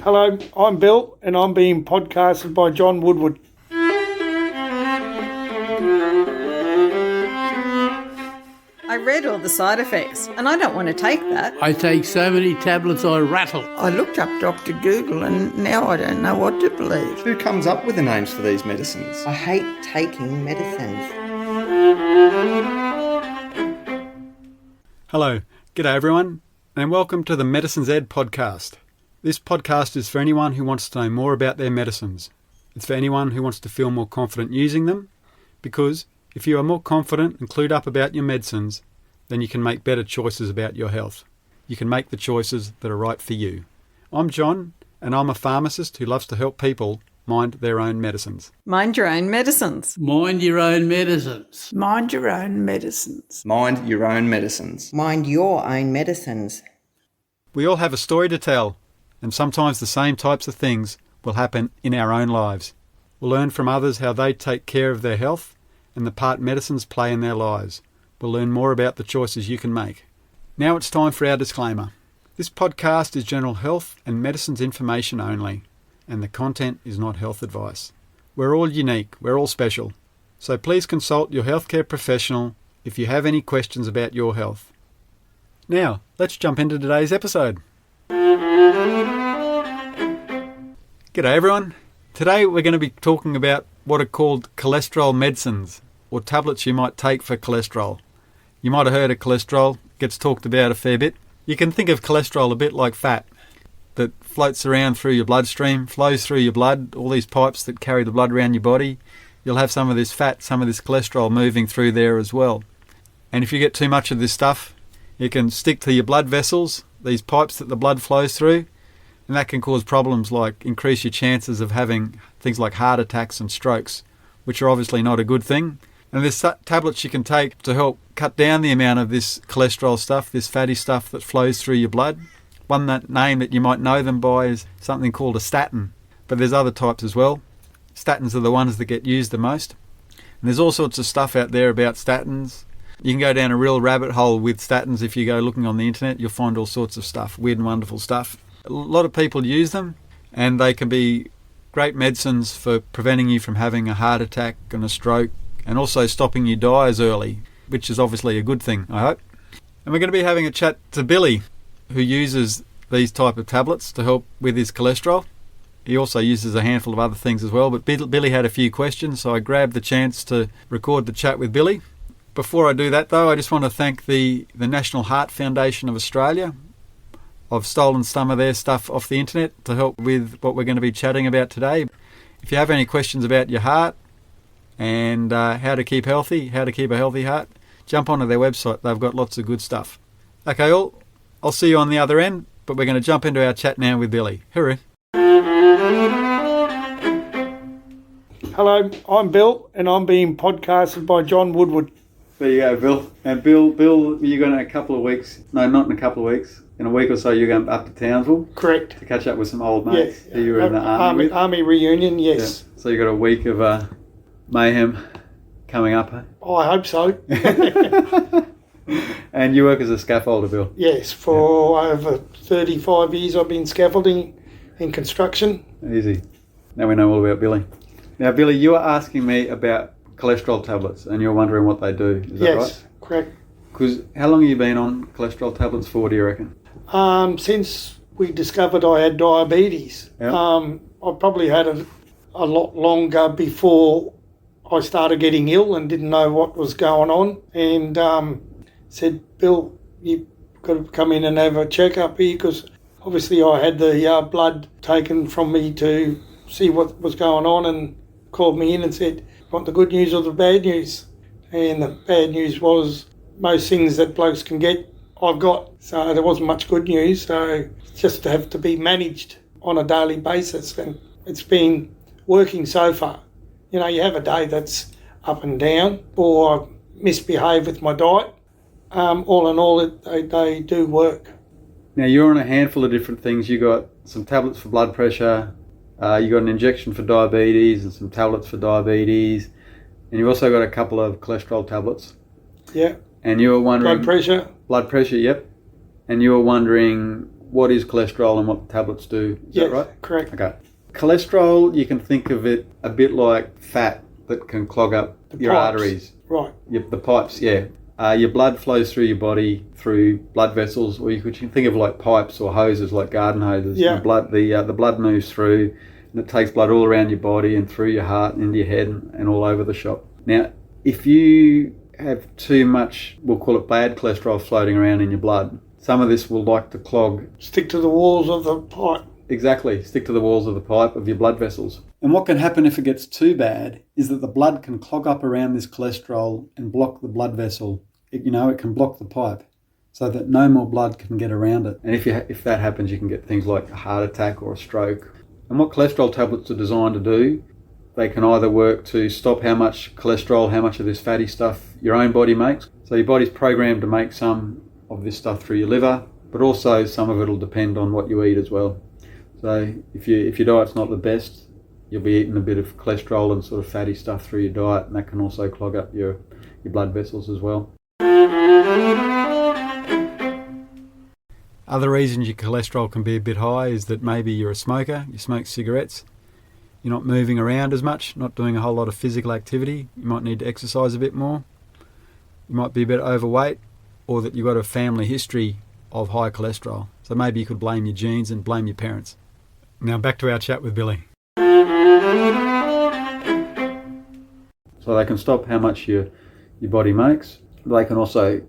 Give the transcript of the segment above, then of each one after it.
Hello, I'm Bill and I'm being podcasted by John Woodward. I read all the side effects and I don't want to take that. I take so many tablets I rattle. I looked up Dr. Google and now I don't know what to believe. Who comes up with the names for these medicines? I hate taking medicines. Hello, g'day everyone, and welcome to the Medicines Ed podcast. This podcast is for anyone who wants to know more about their medicines. It's for anyone who wants to feel more confident using them, because if you are more confident and clued up about your medicines, then you can make better choices about your health. You can make the choices that are right for you. I'm John, and I'm a pharmacist who loves to help people mind their own medicines. Mind your own medicines. Mind your own medicines. Mind your own medicines. Mind your own medicines. Mind your own medicines. We all have a story to tell, and sometimes the same types of things will happen in our own lives. We'll learn from others how they take care of their health and the part medicines play in their lives. We'll learn more about the choices you can make. Now it's time for our disclaimer. This podcast is general health and medicines information only, and the content is not health advice. We're all unique, we're all special. So please consult your healthcare professional if you have any questions about your health. Now, let's jump into today's episode. G'day everyone. Today we're going to be talking about what are called cholesterol medicines, or tablets you might take for cholesterol. You might have heard of cholesterol, it gets talked about a fair bit. You can think of cholesterol a bit like fat that floats around through your bloodstream, flows through your blood, all these pipes that carry the blood around your body. You'll have some of this fat, some of this cholesterol moving through there as well. And if you get too much of this stuff, it can stick to your blood vessels, these pipes that the blood flows through, and that can cause problems like increase your chances of having things like heart attacks and strokes, which are obviously not a good thing. And there's tablets you can take to help cut down the amount of this cholesterol stuff, this fatty stuff that flows through your blood. One name that you might know them by is something called a statin, but there's other types as well. Statins are the ones that get used the most. And there's all sorts of stuff out there about statins. You can go down a real rabbit hole with statins. If you go looking on the internet, you'll find all sorts of stuff, weird and wonderful stuff. A lot of people use them, and they can be great medicines for preventing you from having a heart attack and a stroke, and also stopping you dies early, which is obviously a good thing, I hope. And we're going to be having a chat to Billy, who uses these type of tablets to help with his cholesterol. He also uses a handful of other things as well, but Billy had a few questions, so I grabbed the chance to record the chat with Billy. Before I do that though, I just want to thank the National Heart Foundation of Australia. I've stolen some of their stuff off the internet to help with what we're going to be chatting about today. If you have any questions about your heart and how to keep healthy, how to keep a healthy heart, jump onto their website. They've got lots of good stuff. Okay, I'll see you on the other end, but we're going to jump into our chat now with Billy. Hooroo. Hello, I'm Bill and I'm being podcasted by John Woodward. There you go, Bill. And Bill, you're going to in a couple of weeks, no, not in a couple of weeks, in a week or so you're going up to Townsville. Correct. To catch up with some old mates Yeah. who you were in the army with. Army reunion, yes. Yeah. So you've got a week of mayhem coming up, eh? Oh, I hope so. And you work as a scaffolder, Bill? Yes, for over 35 years I've been scaffolding in construction. Easy. Now we know all about Billy. Now, Billy, you were asking me about cholesterol tablets and you're wondering what they do. Is that right? Yes, correct. Because how long have you been on cholesterol tablets for, do you reckon? Since we discovered I had diabetes. Yep. I probably had it a lot longer before I started getting ill and didn't know what was going on, and said, Bill, you've got to come in and have a check-up here, because obviously I had the blood taken from me to see what was going on, and called me in and said, want the good news or the bad news? And the bad news was most things that blokes can get, I've got. So there wasn't much good news, so just to have to be managed on a daily basis, and it's been working so far. You know, you have a day that's up and down, or I misbehave with my diet. All in all, they do work. Now, you're on a handful of different things. You got some tablets for blood pressure, you got an injection for diabetes and some tablets for diabetes, and you've also got a couple of cholesterol tablets. Yeah. And you were wondering... Blood pressure. Blood pressure, yep. And you were wondering what is cholesterol and what the tablets do. Is that right? Correct. Okay. Cholesterol, you can think of it a bit like fat that can clog up your pipes. arteries. Right. The pipes, yeah. Your blood flows through your body through blood vessels, or you can think of like pipes or hoses, like garden hoses. Yeah. The blood moves through, and it takes blood all around your body and through your heart and into your head and all over the shop. Now, if you have too much, we'll call it bad cholesterol floating around in your blood, some of this will like to clog. Stick to the walls of the pipe. Exactly, stick to the walls of the pipe of your blood vessels. And what can happen if it gets too bad is that the blood can clog up around this cholesterol and block the blood vessel. It can block the pipe so that no more blood can get around it. And if that happens, you can get things like a heart attack or a stroke. And what cholesterol tablets are designed to do, they can either work to stop how much cholesterol, how much of this fatty stuff your own body makes. So your body's programmed to make some of this stuff through your liver, but also some of it will depend on what you eat as well. So if your diet's not the best, you'll be eating a bit of cholesterol and sort of fatty stuff through your diet, and that can also clog up your blood vessels as well. Other reasons your cholesterol can be a bit high is that maybe you're a smoker, you smoke cigarettes, you're not moving around as much, not doing a whole lot of physical activity, you might need to exercise a bit more, you might be a bit overweight, or that you've got a family history of high cholesterol. So maybe you could blame your genes and blame your parents. Now back to our chat with Billy. So they can stop how much your body makes. They can also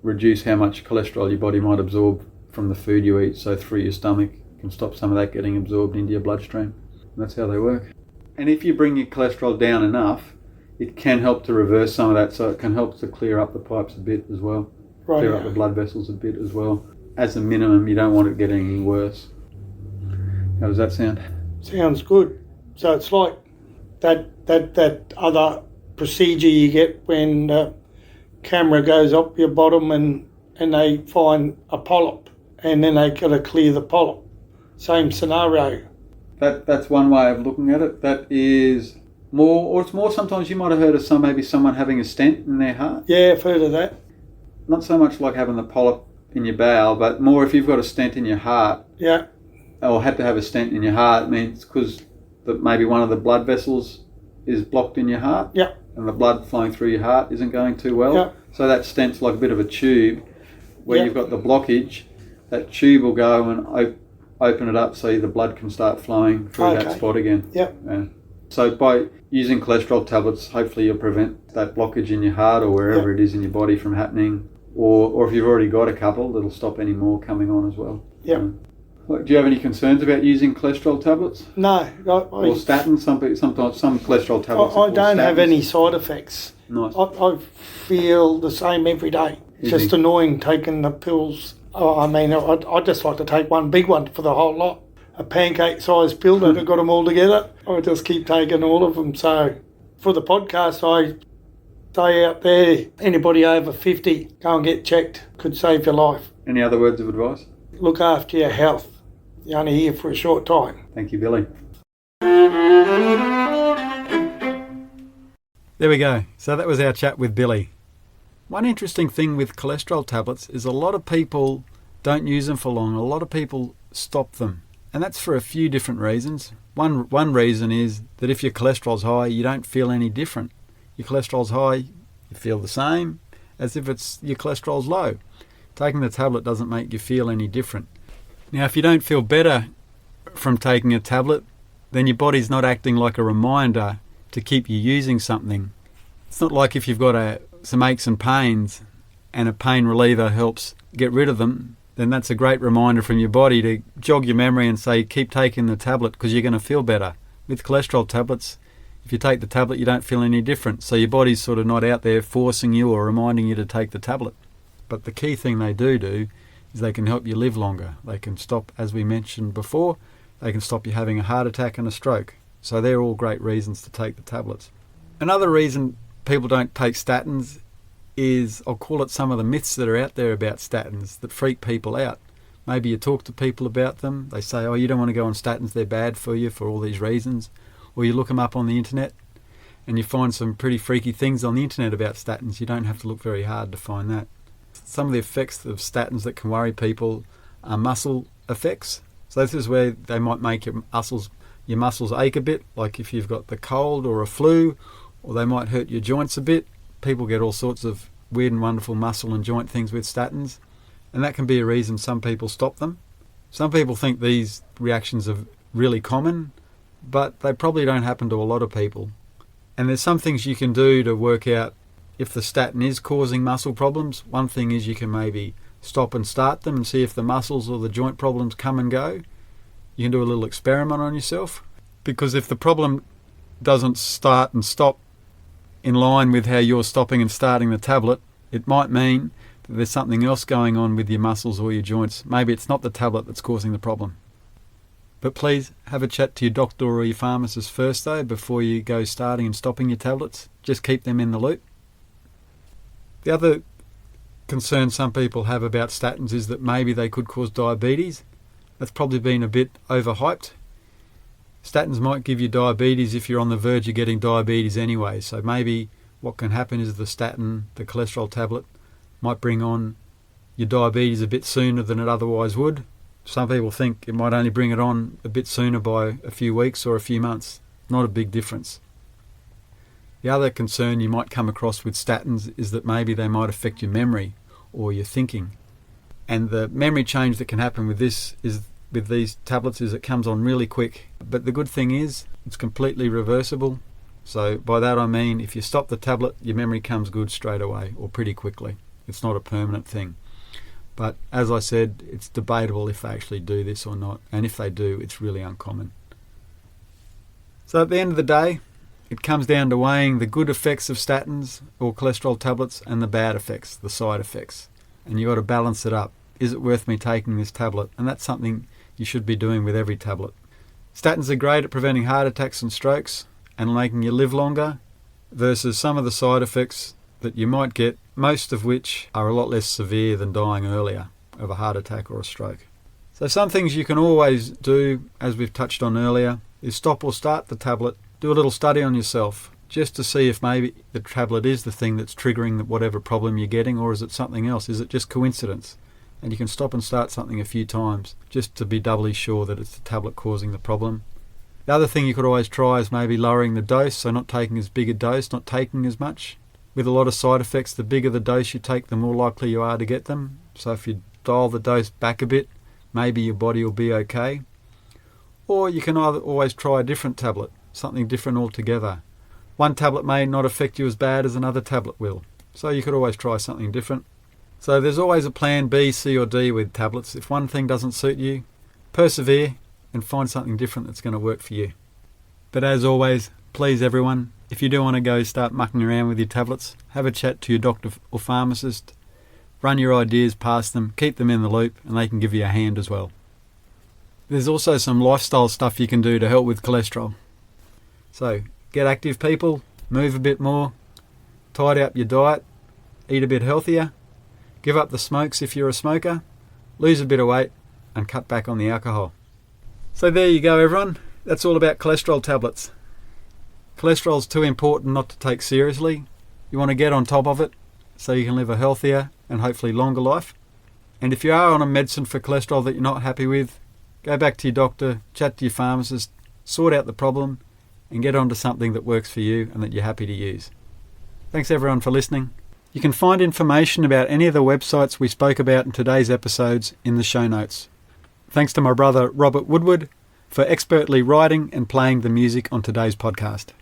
reduce how much cholesterol your body might absorb from the food you eat. So through your stomach, you can stop some of that getting absorbed into your bloodstream. And that's how they work. And if you bring your cholesterol down enough, it can help to reverse some of that. So it can help to clear up the pipes a bit as well. Right. Clear up the blood vessels a bit as well. As a minimum, you don't want it getting any worse. How does that sound? Sounds good. So it's like that other procedure you get when the camera goes up your bottom and they find a polyp and then they got to clear the polyp. Same scenario. That's one way of looking at it. That is more, or it's more sometimes you might have heard of someone having a stent in their heart. Yeah, I've heard of that. Not so much like having the polyp in your bowel, but more if you've got a stent in your heart. Yeah. Or had to have a stent in your heart, it means because maybe one of the blood vessels is blocked in your heart. Yeah. And the blood flowing through your heart isn't going too well. Yeah. So that stent's like a bit of a tube where Yeah. you've got the blockage. That tube will go and open it up so the blood can start flowing through that spot again. Yeah. So by using cholesterol tablets, hopefully you'll prevent that blockage in your heart or wherever it is in your body from happening. Or if you've already got a couple, it'll stop any more coming on as well. Yeah. Do you have any concerns about using cholesterol tablets? No. Or statins? Sometimes some cholesterol tablets. I don't have any side effects. Nice. I feel the same every day. It's just annoying taking the pills. I just like to take one big one for the whole lot. A pancake-sized pill that I've got them all together. I just keep taking all of them. So for the podcast, I say out there, anybody over 50, go and get checked. Could save your life. Any other words of advice? Look after your health. You're only here for a short time. Thank you, Billy. There we go. So that was our chat with Billy. One interesting thing with cholesterol tablets is a lot of people don't use them for long. A lot of people stop them. And that's for a few different reasons. One reason is that if your cholesterol's high, you don't feel any different. Your cholesterol's high, you feel the same as if your cholesterol's low. Taking the tablet doesn't make you feel any different. Now, if you don't feel better from taking a tablet, then your body's not acting like a reminder to keep you using something. It's not like if you've got some aches and pains and a pain reliever helps get rid of them, then that's a great reminder from your body to jog your memory and say, keep taking the tablet because you're going to feel better. With cholesterol tablets, if you take the tablet, you don't feel any different. So your body's sort of not out there forcing you or reminding you to take the tablet. But the key thing they do is they can help you live longer. They can stop, as we mentioned before, they can stop you having a heart attack and a stroke. So they're all great reasons to take the tablets. Another reason people don't take statins is, I'll call it some of the myths that are out there about statins that freak people out. Maybe you talk to people about them, they say, oh, you don't want to go on statins, they're bad for you for all these reasons. Or you look them up on the internet and you find some pretty freaky things on the internet about statins. You don't have to look very hard to find that. Some of the effects of statins that can worry people are muscle effects. So this is where they might make your muscles ache a bit, like if you've got the cold or a flu, or they might hurt your joints a bit. People get all sorts of weird and wonderful muscle and joint things with statins, and that can be a reason some people stop them. Some people think these reactions are really common, but they probably don't happen to a lot of people. And there's some things you can do to work out if the statin is causing muscle problems. One thing is you can maybe stop and start them and see if the muscles or the joint problems come and go. You can do a little experiment on yourself, because if the problem doesn't start and stop in line with how you're stopping and starting the tablet, it might mean that there's something else going on with your muscles or your joints. Maybe it's not the tablet that's causing the problem. But please have a chat to your doctor or your pharmacist first though, before you go starting and stopping your tablets. Just keep them in the loop. The other concern some people have about statins is that maybe they could cause diabetes. That's probably been a bit overhyped. Statins might give you diabetes if you're on the verge of getting diabetes anyway. So maybe what can happen is the statin, the cholesterol tablet, might bring on your diabetes a bit sooner than it otherwise would. Some people think it might only bring it on a bit sooner by a few weeks or a few months. Not a big difference. The other concern you might come across with statins is that maybe they might affect your memory or your thinking. And the memory change that can happen with this is with these tablets is it comes on really quick. But the good thing is it's completely reversible. So by that I mean if you stop the tablet, your memory comes good straight away or pretty quickly. It's not a permanent thing. But as I said, it's debatable if they actually do this or not. And if they do, it's really uncommon. So at the end of the day, it comes down to weighing the good effects of statins or cholesterol tablets and the bad effects, the side effects. And you've got to balance it up. Is it worth me taking this tablet? And that's something you should be doing with every tablet. Statins are great at preventing heart attacks and strokes and making you live longer, versus some of the side effects that you might get, most of which are a lot less severe than dying earlier of a heart attack or a stroke. So some things you can always do, as we've touched on earlier, is stop or start the tablet. Do a little study on yourself just to see if maybe the tablet is the thing that's triggering whatever problem you're getting, or is it something else? Is it just coincidence? And you can stop and start something a few times just to be doubly sure that it's the tablet causing the problem. The other thing you could always try is maybe lowering the dose, so not taking as big a dose, not taking as much. With a lot of side effects, the bigger the dose you take, the more likely you are to get them. So if you dial the dose back a bit, maybe your body will be okay. Or you can either always try a different tablet, something different altogether. One tablet may not affect you as bad as another tablet will. So you could always try something different. So there's always a plan B, C or D with tablets. If one thing doesn't suit you, persevere and find something different that's going to work for you. But as always, please everyone, if you do want to go start mucking around with your tablets, have a chat to your doctor or pharmacist, run your ideas past them, keep them in the loop, and they can give you a hand as well. There's also some lifestyle stuff you can do to help with cholesterol. So get active people, move a bit more, tidy up your diet, eat a bit healthier, give up the smokes if you're a smoker, lose a bit of weight, and cut back on the alcohol. So there you go everyone, that's all about cholesterol tablets. Cholesterol's too important not to take seriously. You want to get on top of it so you can live a healthier and hopefully longer life. And if you are on a medicine for cholesterol that you're not happy with, go back to your doctor, chat to your pharmacist, sort out the problem and get onto something that works for you and that you're happy to use. Thanks everyone for listening. You can find information about any of the websites we spoke about in today's episodes in the show notes. Thanks to my brother Robert Woodward for expertly writing and playing the music on today's podcast.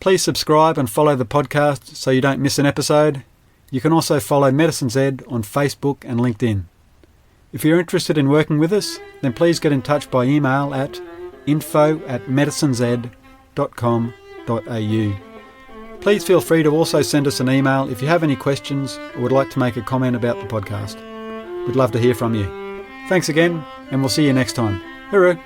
Please subscribe and follow the podcast so you don't miss an episode. You can also follow Medicines Ed on Facebook and LinkedIn. If you're interested in working with us, then please get in touch by email at info@medicinesed.com.au. Please feel free to also send us an email if you have any questions or would like to make a comment about the podcast. We'd love to hear from you. Thanks again, and we'll see you next time. Hooroo!